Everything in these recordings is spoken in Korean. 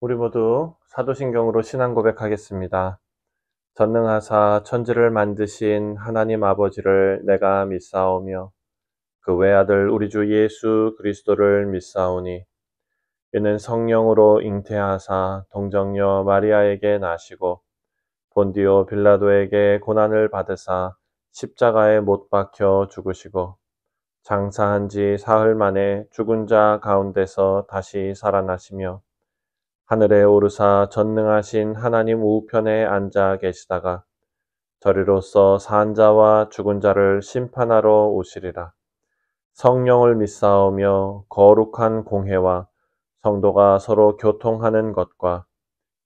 우리 모두 사도신경으로 신앙 고백하겠습니다. 전능하사 천지를 만드신 하나님 아버지를 내가 믿사오며 그 외아들 우리 주 예수 그리스도를 믿사오니 이는 성령으로 잉태하사 동정녀 마리아에게 나시고 본디오 빌라도에게 고난을 받으사 십자가에 못 박혀 죽으시고 장사한 지 사흘 만에 죽은 자 가운데서 다시 살아나시며 하늘에 오르사 전능하신 하나님 우편에 앉아 계시다가 저리로서 산 자와 죽은 자를 심판하러 오시리라. 성령을 믿사오며 거룩한 공회와 성도가 서로 교통하는 것과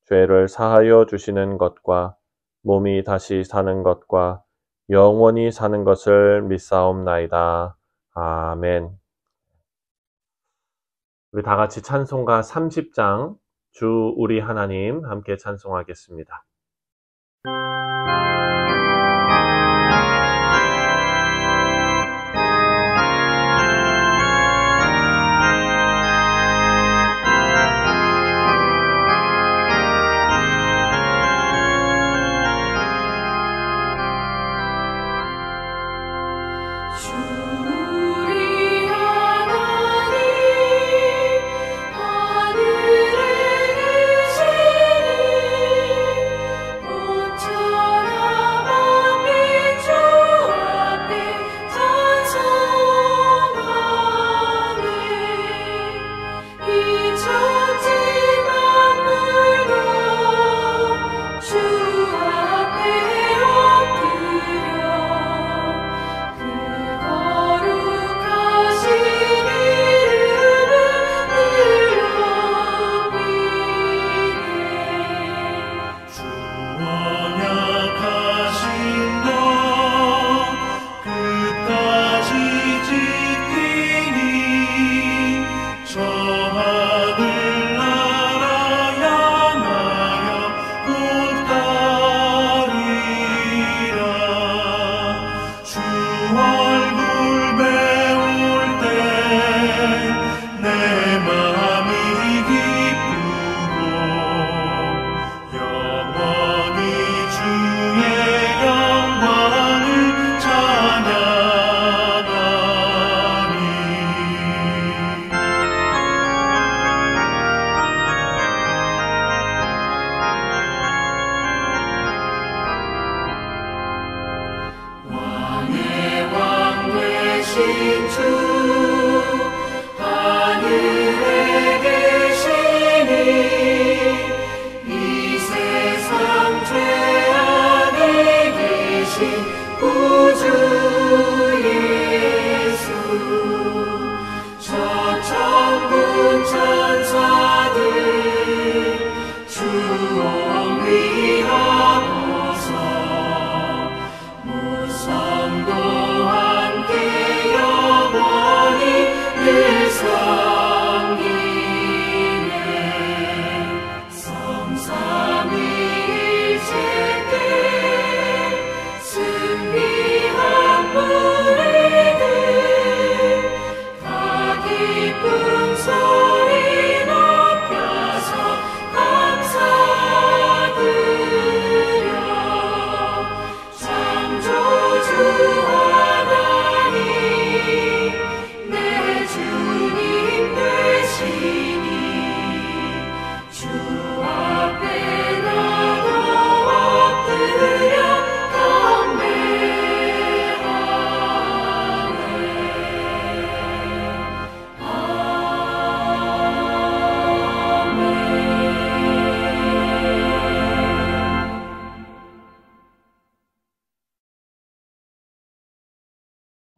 죄를 사하여 주시는 것과 몸이 다시 사는 것과 영원히 사는 것을 믿사옵나이다. 아멘. 우리 다 같이 찬송가 30장 주 우리 하나님 함께 찬송하겠습니다.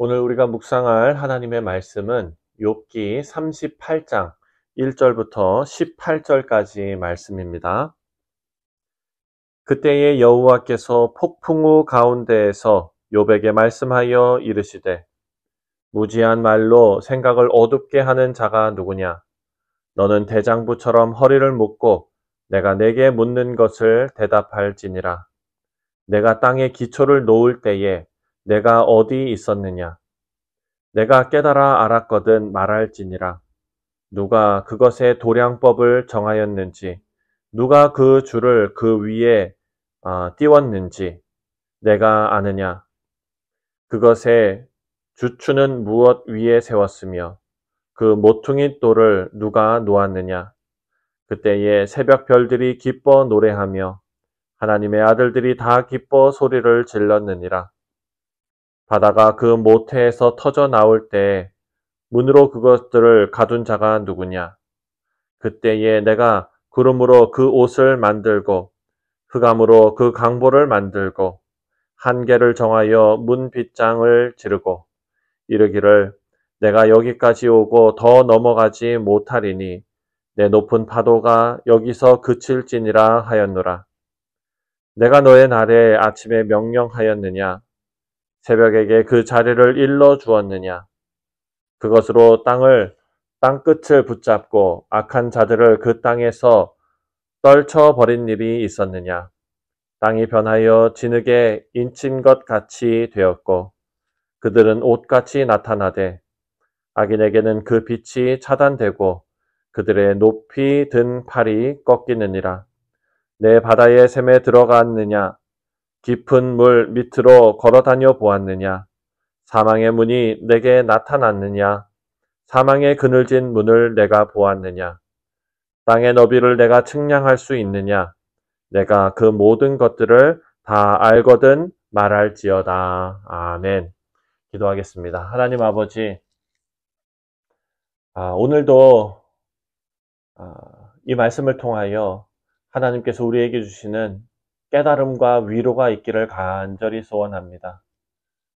오늘 우리가 묵상할 하나님의 말씀은 욥기 38장 1절부터 18절까지 말씀입니다. 그때에 여호와께서 폭풍우 가운데에서 욥에게 말씀하여 이르시되 무지한 말로 생각을 어둡게 하는 자가 누구냐? 너는 대장부처럼 허리를 묶고 내가 내게 묻는 것을 대답할지니라. 내가 땅에 기초를 놓을 때에 내가 어디 있었느냐? 내가 깨달아 알았거든 말할지니라. 누가 그것의 도량법을 정하였는지 누가 그 줄을 그 위에 띄웠는지 내가 아느냐? 그것의 주추는 무엇 위에 세웠으며 그 모퉁이 돌을 누가 놓았느냐? 그때에 새벽 별들이 기뻐 노래하며 하나님의 아들들이 다 기뻐 소리를 질렀느니라. 바다가 그 모태에서 터져 나올 때 문으로 그것들을 가둔 자가 누구냐? 그때에 내가 구름으로 그 옷을 만들고 흑암으로 그 강보를 만들고 한계를 정하여 문 빗장을 지르고 이르기를 내가 여기까지 오고 더 넘어가지 못하리니 내 높은 파도가 여기서 그칠지니라 하였노라. 내가 너의 날에 아침에 명령하였느냐? 새벽에게 그 자리를 일러 주었느냐? 그것으로 땅 끝을 붙잡고 악한 자들을 그 땅에서 떨쳐버린 일이 있었느냐? 땅이 변하여 진흙에 인친 것 같이 되었고 그들은 옷같이 나타나되 악인에게는 그 빛이 차단되고 그들의 높이 든 팔이 꺾이느니라. 내 바다의 샘에 들어갔느냐? 깊은 물 밑으로 걸어다녀 보았느냐? 사망의 문이 내게 나타났느냐? 사망의 그늘진 문을 내가 보았느냐? 땅의 너비를 내가 측량할 수 있느냐? 내가 그 모든 것들을 다 알거든 말할지어다. 아멘. 기도하겠습니다. 하나님 아버지, 오늘도 이 말씀을 통하여 하나님께서 우리에게 주시는 깨달음과 위로가 있기를 간절히 소원합니다.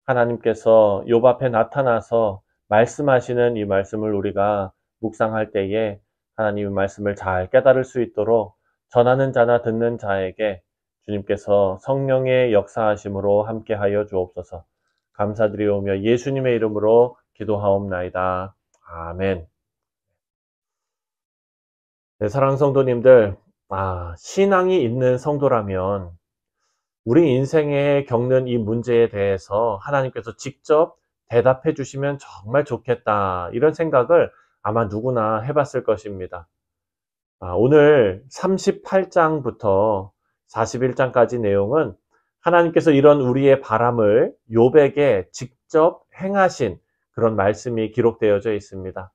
하나님께서 욥 앞에 나타나서 말씀하시는 이 말씀을 우리가 묵상할 때에 하나님의 말씀을 잘 깨달을 수 있도록 전하는 자나 듣는 자에게 주님께서 성령의 역사하심으로 함께하여 주옵소서. 감사드리오며 예수님의 이름으로 기도하옵나이다. 아멘. 네, 사랑하는 성도님들, 신앙이 있는 성도라면 우리 인생에 겪는 이 문제에 대해서 하나님께서 직접 대답해 주시면 정말 좋겠다. 이런 생각을 아마 누구나 해봤을 것입니다. 오늘 38장부터 41장까지 내용은 하나님께서 이런 우리의 바람을 욥에게 직접 행하신 그런 말씀이 기록되어져 있습니다.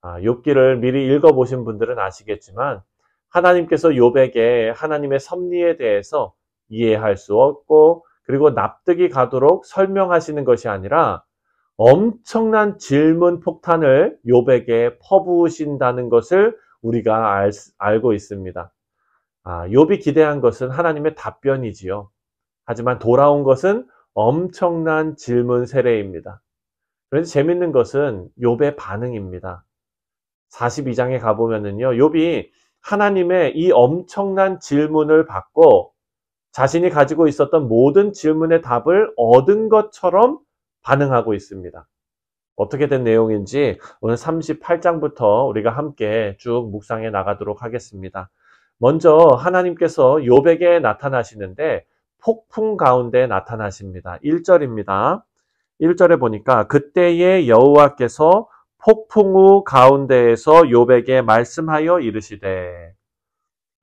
욥기를 미리 읽어보신 분들은 아시겠지만 하나님께서 욥에게 하나님의 섭리에 대해서 이해할 수 없고 그리고 납득이 가도록 설명하시는 것이 아니라 엄청난 질문 폭탄을 욥에게 퍼부으신다는 것을 우리가 알고 있습니다. 욥이 기대한 것은 하나님의 답변이지요. 하지만 돌아온 것은 엄청난 질문 세례입니다. 그래서 재밌는 것은 욥의 반응입니다. 42장에 가보면은요, 욥이 하나님의 이 엄청난 질문을 받고 자신이 가지고 있었던 모든 질문의 답을 얻은 것처럼 반응하고 있습니다. 어떻게 된 내용인지 오늘 38장부터 우리가 함께 쭉 묵상해 나가도록 하겠습니다. 먼저 하나님께서 욥에게 나타나시는데 폭풍 가운데 나타나십니다. 1절입니다. 1절에 보니까 그때의 여호와께서 폭풍우 가운데에서 욥에게 말씀하여 이르시되,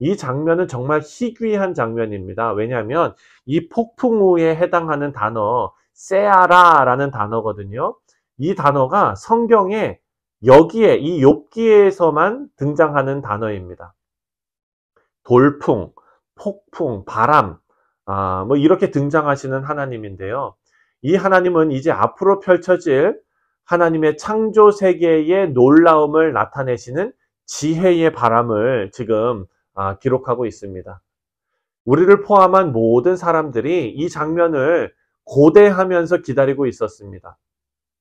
이 장면은 정말 희귀한 장면입니다. 왜냐하면 이 폭풍우에 해당하는 단어 세아라라는 단어거든요. 이 단어가 성경에 여기에 이 욥기에서만 등장하는 단어입니다. 돌풍, 폭풍, 바람, 뭐 이렇게 등장하시는 하나님인데요. 이 하나님은 이제 앞으로 펼쳐질 하나님의 창조 세계의 놀라움을 나타내시는 지혜의 바람을 지금 기록하고 있습니다. 우리를 포함한 모든 사람들이 이 장면을 고대하면서 기다리고 있었습니다.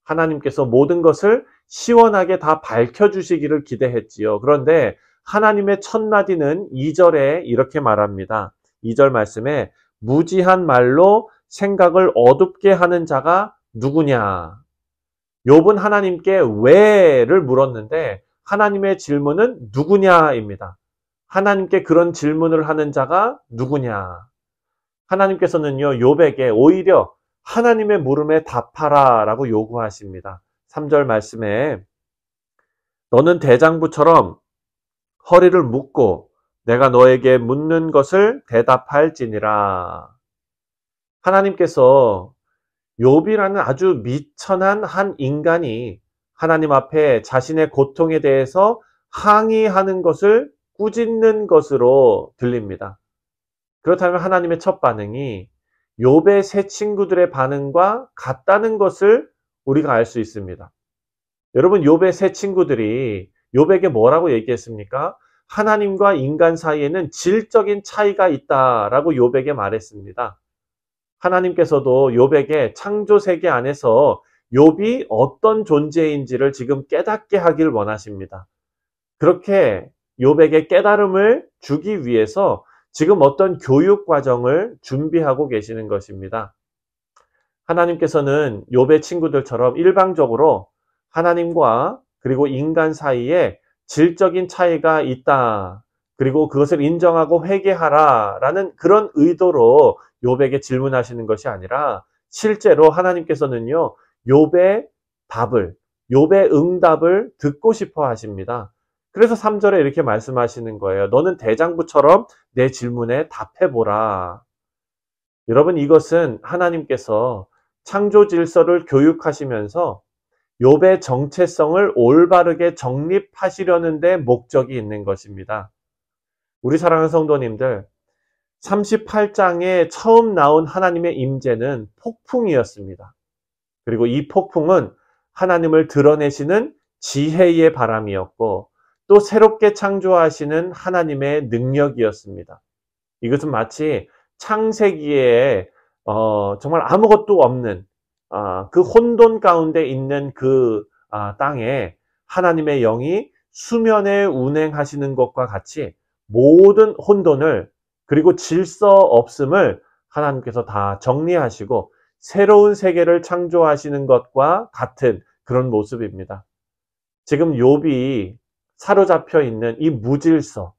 하나님께서 모든 것을 시원하게 다 밝혀주시기를 기대했지요. 그런데 하나님의 첫 마디는 2절에 이렇게 말합니다. 2절 말씀에 무지한 말로 생각을 어둡게 하는 자가 누구냐? 욥은 하나님께 왜를 물었는데 하나님의 질문은 누구냐입니다. 하나님께 그런 질문을 하는 자가 누구냐? 하나님께서는요, 욥에게 오히려 하나님의 물음에 답하라 라고 요구하십니다. 3절 말씀에 너는 대장부처럼 허리를 묶고 내가 너에게 묻는 것을 대답할지니라. 하나님께서 욥이라는 아주 미천한 한 인간이 하나님 앞에 자신의 고통에 대해서 항의하는 것을 꾸짖는 것으로 들립니다. 그렇다면 하나님의 첫 반응이 욥의 세 친구들의 반응과 같다는 것을 우리가 알 수 있습니다. 여러분, 욥의 세 친구들이 욥에게 뭐라고 얘기했습니까? 하나님과 인간 사이에는 질적인 차이가 있다라고 욥에게 말했습니다. 하나님께서도 욥에게 창조 세계 안에서 욥이 어떤 존재인지를 지금 깨닫게 하길 원하십니다. 그렇게 욥에게 깨달음을 주기 위해서 지금 어떤 교육 과정을 준비하고 계시는 것입니다. 하나님께서는 욥의 친구들처럼 일방적으로 하나님과 그리고 인간 사이에 질적인 차이가 있다. 그리고 그것을 인정하고 회개하라 라는 그런 의도로 욥에게 질문하시는 것이 아니라 실제로 하나님께서는요, 욥의 답을, 욥의 응답을 듣고 싶어 하십니다. 그래서 3절에 이렇게 말씀하시는 거예요. 너는 대장부처럼 내 질문에 답해보라. 여러분, 이것은 하나님께서 창조 질서를 교육하시면서 욥의 정체성을 올바르게 정립하시려는 데 목적이 있는 것입니다. 우리 사랑하는 성도님들, 38장에 처음 나온 하나님의 임재는 폭풍이었습니다. 그리고 이 폭풍은 하나님을 드러내시는 지혜의 바람이었고 또 새롭게 창조하시는 하나님의 능력이었습니다. 이것은 마치 창세기에 정말 아무것도 없는 그 혼돈 가운데 있는 그 땅에 하나님의 영이 수면에 운행하시는 것과 같이 모든 혼돈을 그리고 질서 없음을 하나님께서 다 정리하시고 새로운 세계를 창조하시는 것과 같은 그런 모습입니다. 지금 욥이 사로잡혀 있는 이 무질서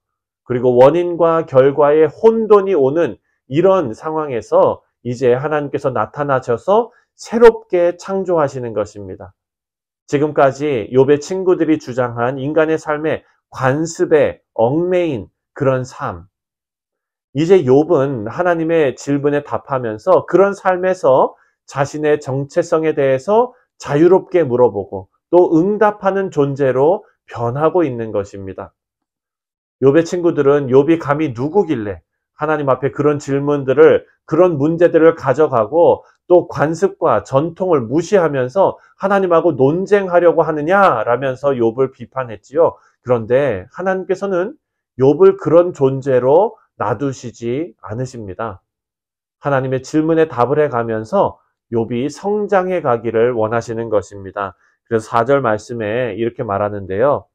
그리고 원인과 결과의 혼돈이 오는 이런 상황에서 이제 하나님께서 나타나셔서 새롭게 창조하시는 것입니다. 지금까지 욥의 친구들이 주장한 인간의 삶의 관습에 얽매인 그런 삶. 이제 욥은 하나님의 질문에 답하면서 그런 삶에서 자신의 정체성에 대해서 자유롭게 물어보고 또 응답하는 존재로 변하고 있는 것입니다. 욥의 친구들은 욥이 감히 누구길래 하나님 앞에 그런 질문들을, 그런 문제들을 가져가고 또 관습과 전통을 무시하면서 하나님하고 논쟁하려고 하느냐라면서 욥을 비판했지요. 그런데 하나님께서는 욥을 그런 존재로 놔두시지 않으십니다. 하나님의 질문에 답을 해가면서 욥이 성장해 가기를 원하시는 것입니다. 그래서 4절 말씀에 이렇게 말하는데요.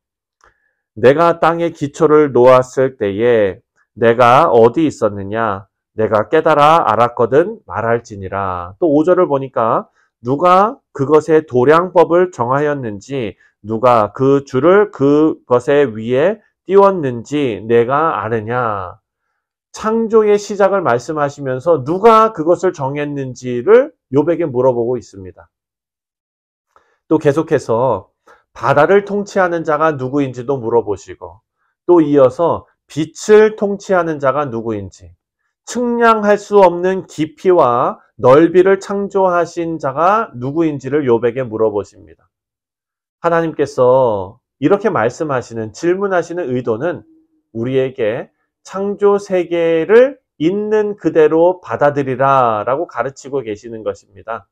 내가 땅에 기초를 놓았을 때에 내가 어디 있었느냐? 내가 깨달아 알았거든 말할지니라. 또 5절을 보니까 누가 그것의 도량법을 정하였는지 누가 그 줄을 그것의 위에 띄웠는지 내가 아느냐? 창조의 시작을 말씀하시면서 누가 그것을 정했는지를 욥에게 물어보고 있습니다. 또 계속해서 바다를 통치하는 자가 누구인지도 물어보시고 또 이어서 빛을 통치하는 자가 누구인지 측량할 수 없는 깊이와 넓이를 창조하신 자가 누구인지를 욥에게 물어보십니다. 하나님께서 이렇게 말씀하시는, 질문하시는 의도는 우리에게 창조 세계를 있는 그대로 받아들이라 라고 가르치고 계시는 것입니다.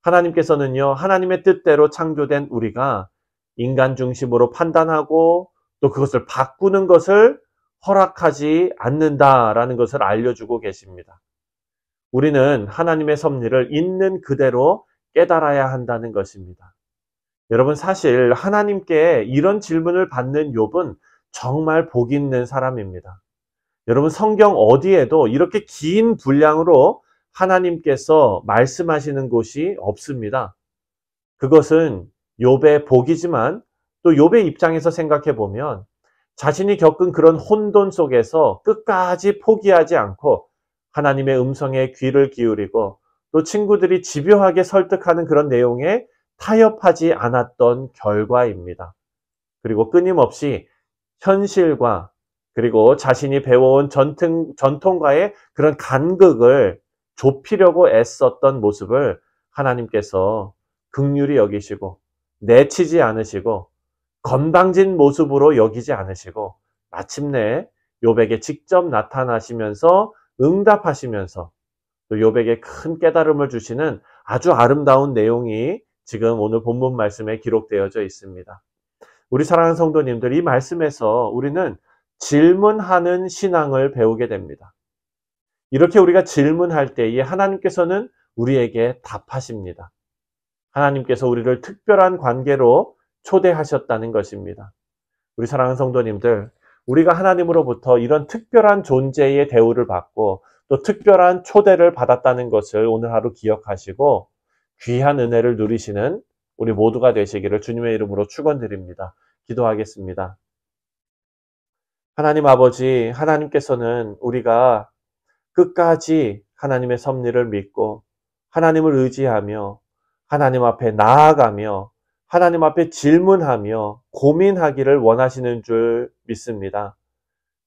하나님께서는요, 하나님의 뜻대로 창조된 우리가 인간 중심으로 판단하고 또 그것을 바꾸는 것을 허락하지 않는다라는 것을 알려주고 계십니다. 우리는 하나님의 섭리를 있는 그대로 깨달아야 한다는 것입니다. 여러분, 사실 하나님께 이런 질문을 받는 욥은 정말 복 있는 사람입니다. 여러분, 성경 어디에도 이렇게 긴 분량으로 하나님께서 말씀하시는 곳이 없습니다. 그것은 욥의 복이지만 또 욥의 입장에서 생각해 보면 자신이 겪은 그런 혼돈 속에서 끝까지 포기하지 않고 하나님의 음성에 귀를 기울이고 또 친구들이 집요하게 설득하는 그런 내용에 타협하지 않았던 결과입니다. 그리고 끊임없이 현실과 그리고 자신이 배워온 전통과의 그런 간극을 좁히려고 애썼던 모습을 하나님께서 긍휼히 여기시고 내치지 않으시고 건방진 모습으로 여기지 않으시고 마침내 욥에게 직접 나타나시면서 응답하시면서 또 욥에게 큰 깨달음을 주시는 아주 아름다운 내용이 지금 오늘 본문 말씀에 기록되어져 있습니다. 우리 사랑하는 성도님들, 이 말씀에서 우리는 질문하는 신앙을 배우게 됩니다. 이렇게 우리가 질문할 때에 하나님께서는 우리에게 답하십니다. 하나님께서 우리를 특별한 관계로 초대하셨다는 것입니다. 우리 사랑하는 성도님들, 우리가 하나님으로부터 이런 특별한 존재의 대우를 받고 또 특별한 초대를 받았다는 것을 오늘 하루 기억하시고 귀한 은혜를 누리시는 우리 모두가 되시기를 주님의 이름으로 축원드립니다. 기도하겠습니다. 하나님 아버지, 하나님께서는 우리가 끝까지 하나님의 섭리를 믿고 하나님을 의지하며 하나님 앞에 나아가며 하나님 앞에 질문하며 고민하기를 원하시는 줄 믿습니다.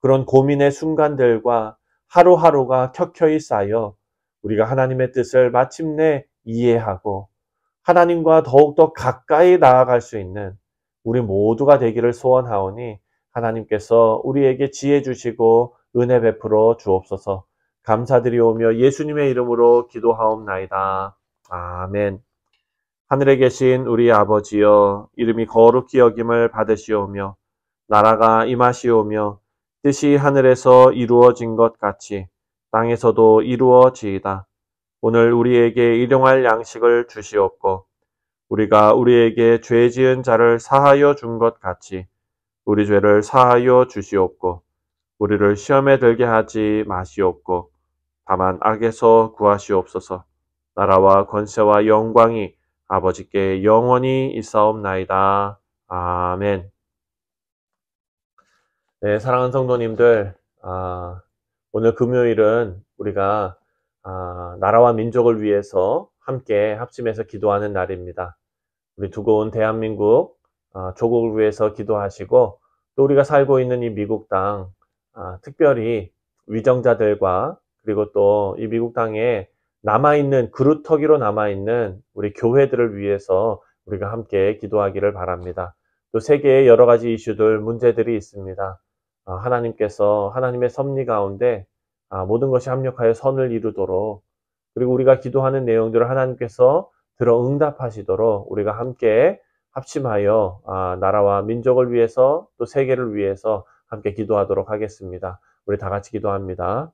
그런 고민의 순간들과 하루하루가 켜켜이 쌓여 우리가 하나님의 뜻을 마침내 이해하고 하나님과 더욱더 가까이 나아갈 수 있는 우리 모두가 되기를 소원하오니 하나님께서 우리에게 지혜 주시고 은혜 베풀어 주옵소서. 감사드리오며 예수님의 이름으로 기도하옵나이다. 아멘. 하늘에 계신 우리 아버지여, 이름이 거룩히 여김을 받으시오며 나라가 임하시오며 뜻이 하늘에서 이루어진 것 같이 땅에서도 이루어지이다. 오늘 우리에게 일용할 양식을 주시옵고 우리가 우리에게 죄 지은 자를 사하여 준 것 같이 우리 죄를 사하여 주시옵고 우리를 시험에 들게 하지 마시옵고 다만 악에서 구하시옵소서. 나라와 권세와 영광이 아버지께 영원히 있사옵나이다. 아멘. 네, 사랑하는 성도님들, 오늘 금요일은 우리가 나라와 민족을 위해서 함께 합심해서 기도하는 날입니다. 우리 두고 온 대한민국 조국을 위해서 기도하시고 또 우리가 살고 있는 이 미국 땅 특별히 위정자들과 그리고 또 이 미국 땅에 남아있는 그루터기로 남아있는 우리 교회들을 위해서 우리가 함께 기도하기를 바랍니다. 또 세계의 여러 가지 이슈들 문제들이 있습니다. 하나님께서 하나님의 섭리 가운데 모든 것이 합력하여 선을 이루도록 그리고 우리가 기도하는 내용들을 하나님께서 들어 응답하시도록 우리가 함께 합심하여 나라와 민족을 위해서 또 세계를 위해서 함께 기도하도록 하겠습니다. 우리 다 같이 기도합니다.